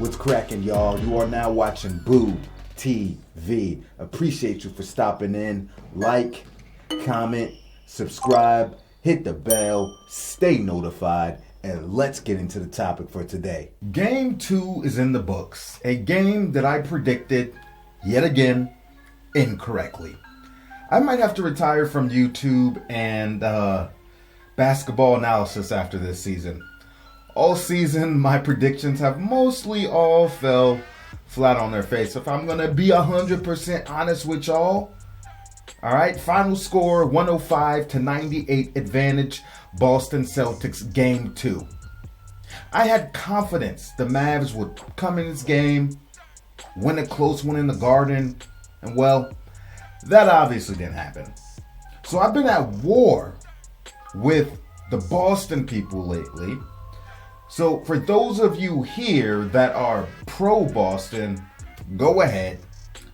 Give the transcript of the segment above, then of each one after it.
What's cracking, y'all? You are now watching Boo TV. Appreciate you for stopping in. Like, comment, subscribe, hit the bell, stay notified, and let's get into the topic for today. Game 2 is in the books. A game that I predicted, yet again, incorrectly. I might have to retire from YouTube and basketball analysis after this season. All season, my predictions have mostly all fell flat on their face. If I'm going to be 100% honest with y'all, all right, final score 105-98 advantage, Boston Celtics Game 2. I had confidence the Mavs would come in this game, win a close one in the Garden, and well, that obviously didn't happen. So I've been at war with the Boston people lately. So for those of you here that are pro-Boston, go ahead,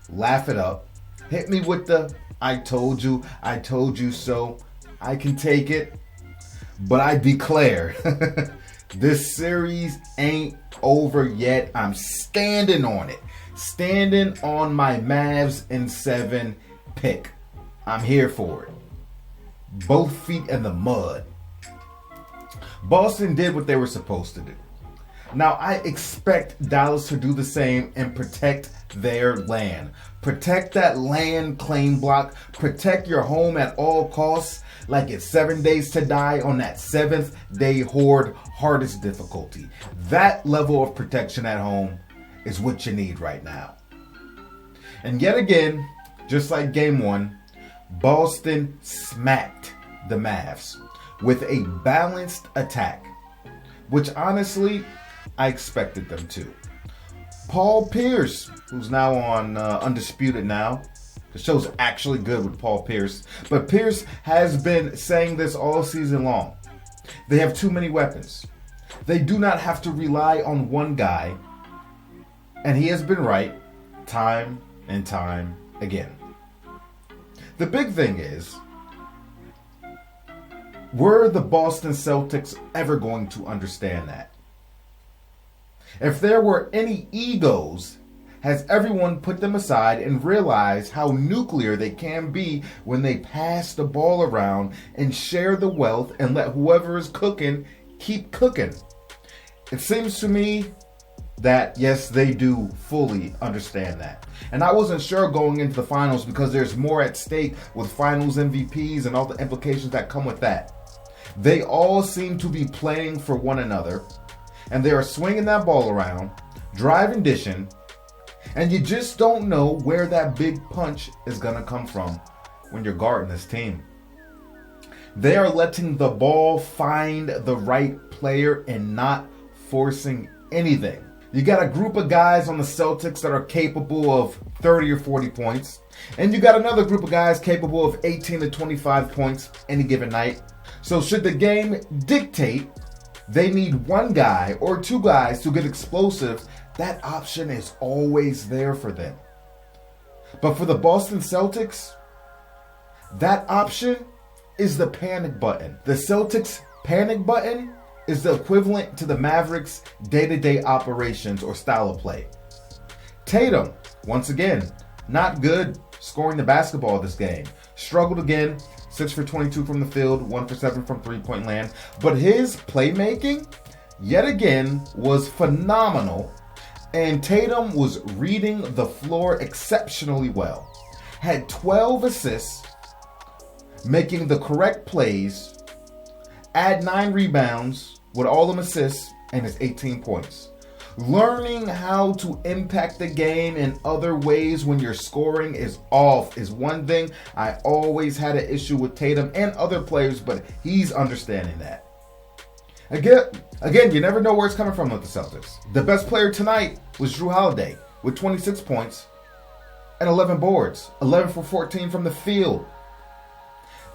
laugh it up, hit me with the I told you so. I can take it, but I declare this series ain't over yet. I'm standing on it, standing on my Mavs in 7 pick. I'm here for it. Both feet in the mud. Boston did what they were supposed to do. Now, I expect Dallas to do the same and protect their land. Protect that land claim block. Protect your home at all costs, like it's 7 days to die on that 7th day horde, hardest difficulty. That level of protection at home is what you need right now. And yet again, just like game 1, Boston smacked the Mavs with a balanced attack, which honestly, I expected them to. Paul Pierce, who's now on Undisputed now. The show's actually good with Paul Pierce. But Pierce has been saying this all season long. They have too many weapons. They do not have to rely on one guy. And he has been right time and time again. The big thing is, were the Boston Celtics ever going to understand that? If there were any egos, has everyone put them aside and realized how nuclear they can be when they pass the ball around and share the wealth and let whoever is cooking keep cooking? It seems to me that, yes, they do fully understand that. And I wasn't sure going into the finals because there's more at stake with finals MVPs and all the implications that come with that. They all seem to be playing for one another, and they are swinging that ball around, driving, dishing, and you just don't know where that big punch is going to come from when you're guarding this team. They are letting the ball find the right player and not forcing anything. You got a group of guys on the Celtics that are capable of 30 or 40 points, and you got another group of guys capable of 18 to 25 points any given night. So should the game dictate they need one guy or two guys to get explosive, that option is always there for them. But for the Boston Celtics, that option is the panic button. The Celtics panic button is the equivalent to the Mavericks' day-to-day operations or style of play. Tatum, once again, not good scoring the basketball this game. Struggled again, 6 for 22 from the field, 1 for 7 from three-point land. But his playmaking, yet again, was phenomenal. And Tatum was reading the floor exceptionally well. Had 12 assists, making the correct plays, add 9 rebounds with all them assists, and his 18 points. Learning how to impact the game in other ways when your scoring is off is one thing. I always had an issue with Tatum and other players, but he's understanding that. Again, you never know where it's coming from with the Celtics. The best player tonight was Jrue Holiday with 26 points and 11 boards, 11 for 14 from the field.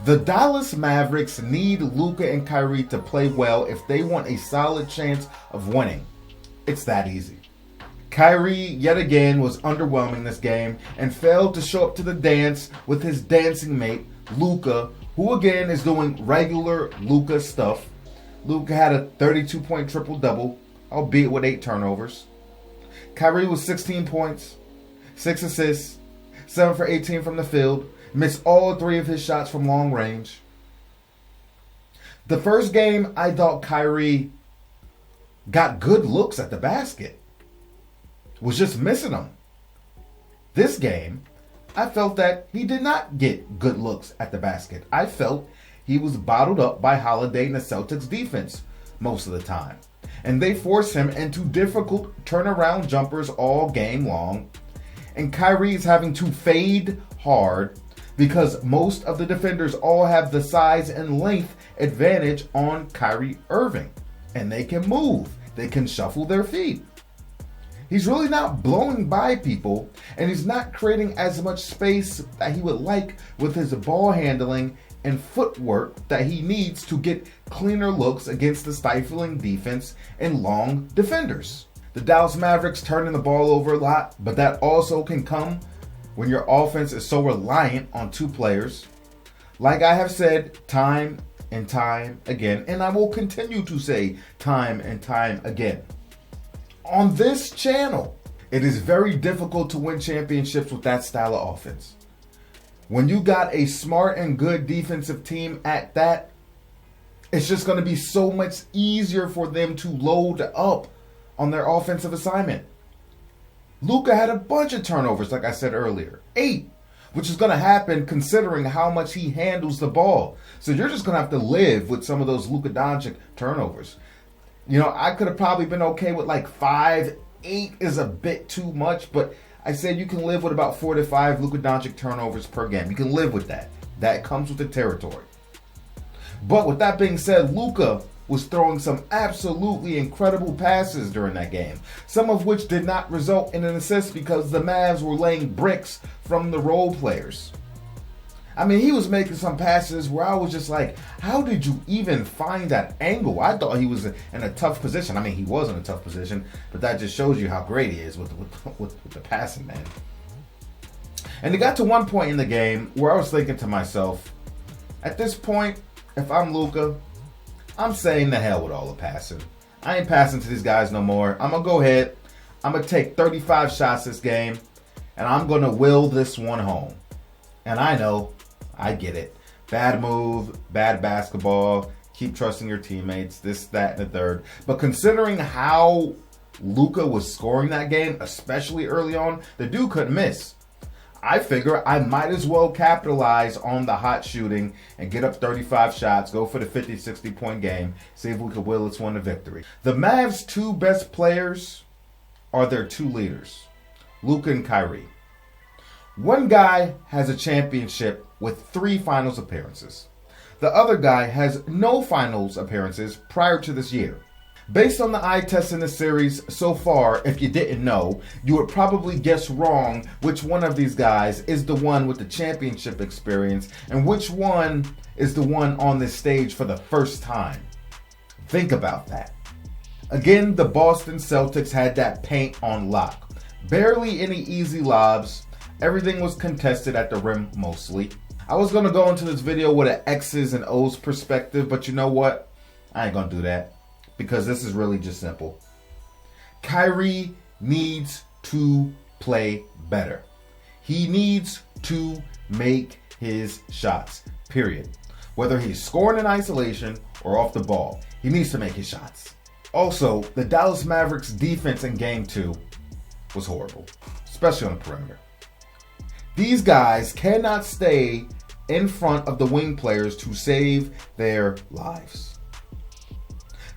The Dallas Mavericks need Luka and Kyrie to play well if they want a solid chance of winning. It's that easy. Kyrie, yet again, was underwhelming this game and failed to show up to the dance with his dancing mate, Luka, who again is doing regular Luka stuff. Luka had a 32-point triple-double, albeit with 8 turnovers. Kyrie was 16 points, 6 assists, 7 for 18 from the field, missed all 3 of his shots from long range. The first game, I thought Kyrie got good looks at the basket. Was just missing them. This game, I felt that he did not get good looks at the basket. I felt he was bottled up by Holiday and the Celtics defense most of the time. And they forced him into difficult turnaround jumpers all game long. And Kyrie is having to fade hard because most of the defenders all have the size and length advantage on Kyrie Irving. And they can move. They can shuffle their feet. He's really not blowing by people, and he's not creating as much space that he would like with his ball handling and footwork that he needs to get cleaner looks against the stifling defense and long defenders. The Dallas Mavericks turning the ball over a lot, but that also can come when your offense is so reliant on 2 players. Like I have said time and time again, and I will continue to say time and time again. On this channel, it is very difficult to win championships with that style of offense. When you got a smart and good defensive team at that, it's just going to be so much easier for them to load up on their offensive assignment. Luka had a bunch of turnovers, like I said earlier. 8, which is going to happen considering how much he handles the ball. So you're just going to have to live with some of those Luka Doncic turnovers. You know, I could have probably been okay with like 5. 8 is a bit too much, but I said you can live with about 4 to 5 Luka Doncic turnovers per game. You can live with that. That comes with the territory. But with that being said, Luka was throwing some absolutely incredible passes during that game, some of which did not result in an assist because the Mavs were laying bricks from the role players. I mean, he was making some passes where I was just like, how did you even find that angle? I thought he was in a tough position. I mean, he was in a tough position, but that just shows you how great he is with the passing, man. And it got to one point in the game where I was thinking to myself, at this point, if I'm Luka, I'm saying the hell with all the passing. I ain't passing to these guys no more. I'm going to go ahead. I'm going to take 35 shots this game, and I'm going to will this one home. And I know, I get it. Bad move, bad basketball, keep trusting your teammates, this, that, and the third. But considering how Luka was scoring that game, especially early on, the dude couldn't miss. I figure I might as well capitalize on the hot shooting and get up 35 shots, go for the 50, 60 point game, see if we could will this one to victory. The Mavs' 2 best players are their 2 leaders, Luka and Kyrie. One guy has a championship with 3 finals appearances. The other guy has no finals appearances prior to this year. Based on the eye test in the series so far, if you didn't know, you would probably guess wrong which one of these guys is the one with the championship experience and which one is the one on this stage for the first time. Think about that. Again, the Boston Celtics had that paint on lock. Barely any easy lobs. Everything was contested at the rim mostly. I was going to go into this video with an X's and O's perspective, but you know what? I ain't going to do that. Because this is really just simple. Kyrie needs to play better. He needs to make his shots, period. Whether he's scoring in isolation or off the ball, he needs to make his shots. Also, the Dallas Mavericks defense in Game 2 was horrible, especially on the perimeter. These guys cannot stay in front of the wing players to save their lives.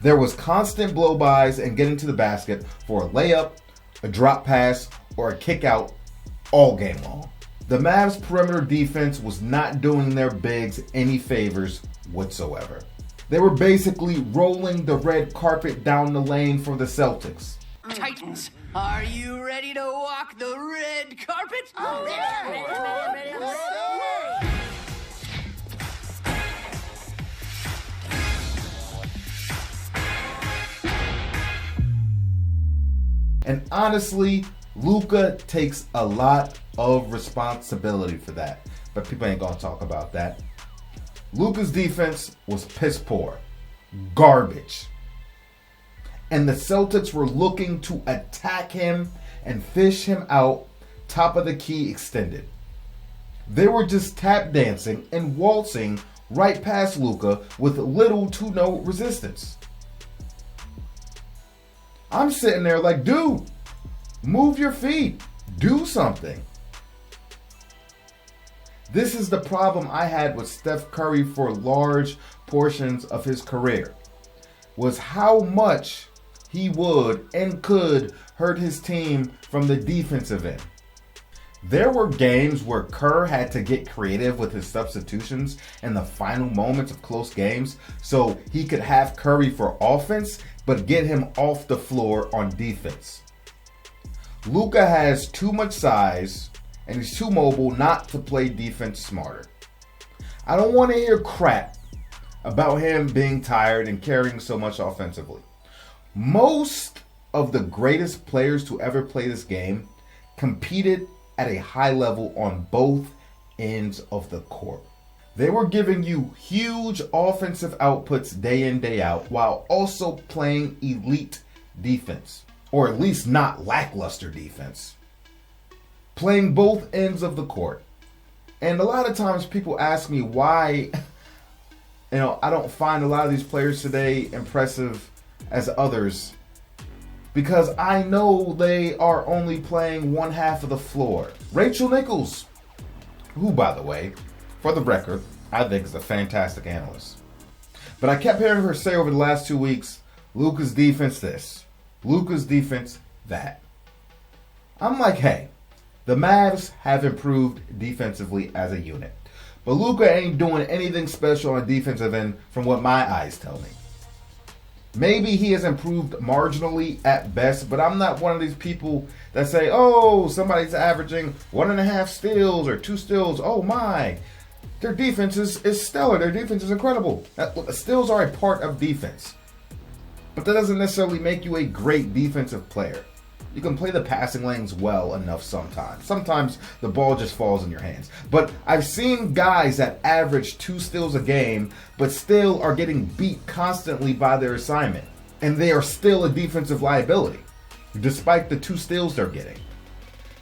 There was constant blow-bys and getting to the basket for a layup, a drop pass, or a kick out all game long. The Mavs' perimeter defense was not doing their bigs any favors whatsoever. They were basically rolling the red carpet down the lane for the Celtics. Titans, are you ready to walk the red carpet? Oh, ready. And honestly, Luka takes a lot of responsibility for that. But people ain't gonna talk about that. Luka's defense was piss poor. Garbage. and the Celtics were looking to attack him and fish him out, top of the key extended. They were just tap dancing and waltzing right past Luka with little to no resistance. I'm sitting there like, dude, move your feet. Do something. This is the problem I had with Steph Curry for large portions of his career, was how much he would and could hurt his team from the defensive end. There were games where Kerr had to get creative with his substitutions in the final moments of close games so he could have Curry for offense but get him off the floor on defense. Luka has too much size and he's too mobile not to play defense smarter. I don't want to hear crap about him being tired and carrying so much offensively. Most of the greatest players to ever play this game competed at a high level on both ends of the court. They were giving you huge offensive outputs day in, day out, while also playing elite defense, or at least not lackluster defense. Playing both ends of the court. And a lot of times people ask me why, I don't find a lot of these players today impressive as others. Because I know they are only playing one half of the floor. Rachel Nichols, who, by the way, for the record, I think is a fantastic analyst. But I kept hearing her say over the last 2 weeks, Luka's defense this, Luka's defense that. I'm like, hey, the Mavs have improved defensively as a unit. But Luka ain't doing anything special on the defensive end from what my eyes tell me. Maybe he has improved marginally at best, but I'm not one of these people that say, oh, somebody's averaging 1.5 steals or 2 steals. Oh my, their defense is stellar. Their defense is incredible. Steals are a part of defense. But that doesn't necessarily make you a great defensive player. You can play the passing lanes well enough sometimes. Sometimes the ball just falls in your hands. But I've seen guys that average 2 steals a game, but still are getting beat constantly by their assignment. And they are still a defensive liability, despite the 2 steals they're getting.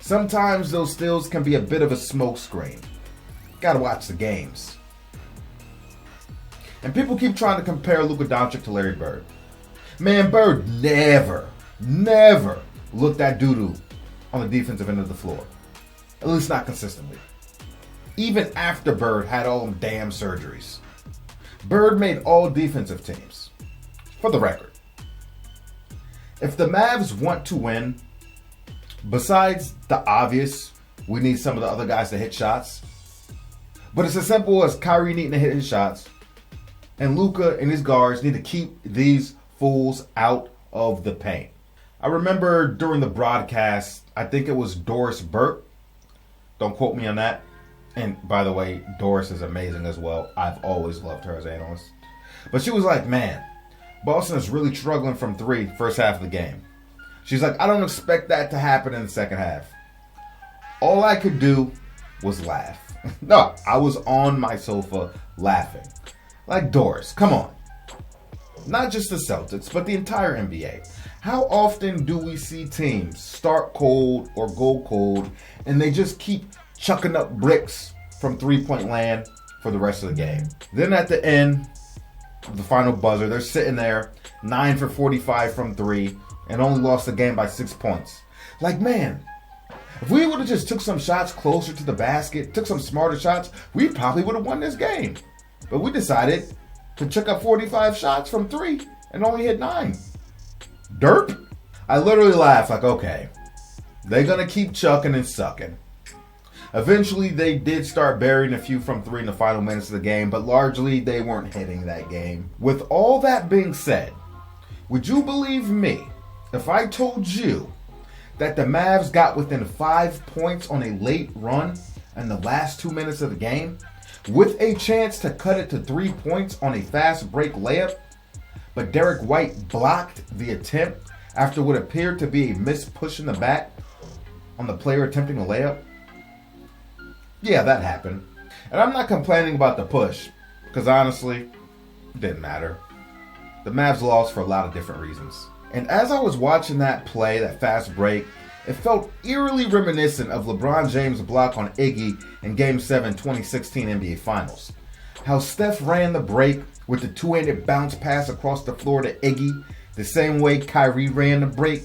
Sometimes those steals can be a bit of a smokescreen. Gotta watch the games. And people keep trying to compare Luka Doncic to Larry Bird. Man, Bird never looked that doo-doo on the defensive end of the floor. At least not consistently. Even after Bird had all them damn surgeries. Bird made all defensive teams. For the record. If the Mavs want to win, besides the obvious, we need some of the other guys to hit shots. But it's as simple as Kyrie needing to hit his shots. And Luka and his guards need to keep these fools out of the paint. I remember during the broadcast, I think it was Doris Burke. Don't quote me on that. And by the way, Doris is amazing as well. I've always loved her as an analyst. But she was like, man, Boston is really struggling from 3 first half of the game. She's like, I don't expect that to happen in the second half. All I could do was laugh. No, I was on my sofa laughing. Like, Doris, come on. Not just the Celtics, but the entire NBA. How often do we see teams start cold or go cold and they just keep chucking up bricks from 3-point land for the rest of the game? Then at the end of the final buzzer, they're sitting there 9 for 45 from 3 and only lost the game by 6 points. Like, man, if we would have just took some shots closer to the basket, took some smarter shots, we probably would have won this game. But we decided to chuck up 45 shots from 3 and only hit 9. Derp? I literally laughed like, okay, they're going to keep chucking and sucking. Eventually, they did start burying a few from 3 in the final minutes of the game, but largely they weren't hitting that game. With all that being said, would you believe me if I told you that the Mavs got within 5 points on a late run in the last 2 minutes of the game, with a chance to cut it to 3 points on a fast break layup? But Derek White blocked the attempt after what appeared to be a missed push in the back on the player attempting a layup? Yeah, that happened. And I'm not complaining about the push, because honestly, it didn't matter. The Mavs lost for a lot of different reasons. And as I was watching that play, that fast break, it felt eerily reminiscent of LeBron James' block on Iggy in Game 7 2016 NBA Finals. How Steph ran the break with the two-handed bounce pass across the floor to Iggy, the same way Kyrie ran the break,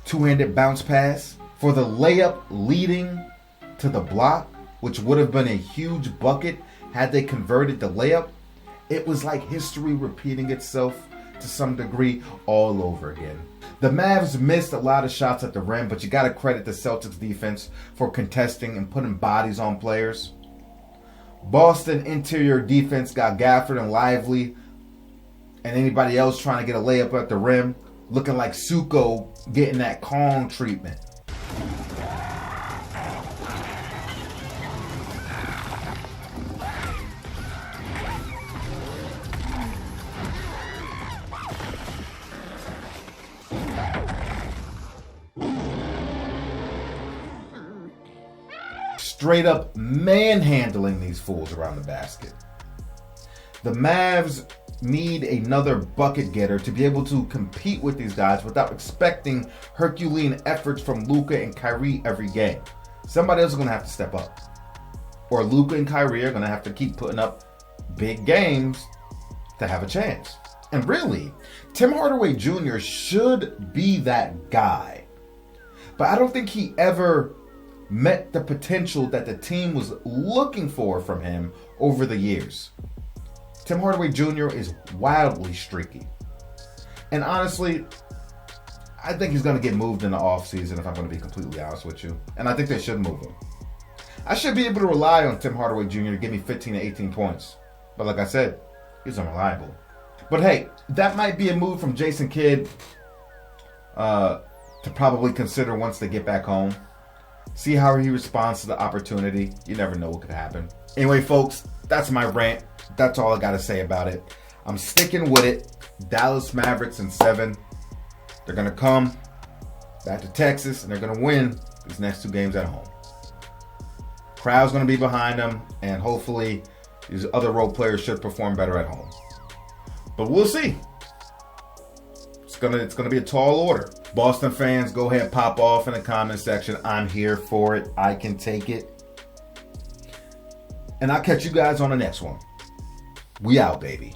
two-handed bounce pass, for the layup leading to the block, which would have been a huge bucket had they converted the layup. It was like history repeating itself to some degree all over again. The Mavs missed a lot of shots at the rim, but you got to credit the Celtics defense for contesting and putting bodies on players. Boston interior defense got Gafford and Lively and anybody else trying to get a layup at the rim looking like Suko getting that Kong treatment. Straight up manhandling these fools around the basket. The Mavs need another bucket getter to be able to compete with these guys without expecting Herculean efforts from Luka and Kyrie every game. Somebody else is going to have to step up. Or Luka and Kyrie are going to have to keep putting up big games to have a chance. And really, Tim Hardaway Jr. should be that guy. But I don't think he ever met the potential that the team was looking for from him over the years. Tim Hardaway Jr. is wildly streaky. And honestly, I think he's going to get moved in the offseason, if I'm going to be completely honest with you. And I think they should move him. I should be able to rely on Tim Hardaway Jr. to give me 15 to 18 points. But like I said, he's unreliable. But hey, that might be a move from Jason Kidd to probably consider once they get back home. See how he responds to the opportunity. You never know what could happen. Anyway, folks, that's my rant. That's all I got to say about it. I'm sticking with it. Dallas Mavericks in 7. They're going to come back to Texas, and they're going to win these next 2 games at home. Crowd's going to be behind them, and hopefully these other role players should perform better at home. But we'll see. It's gonna be a tall order. Boston fans, go ahead, pop off in the comment section. I'm here for it. I can take it. And I'll catch you guys on the next one. We out, baby.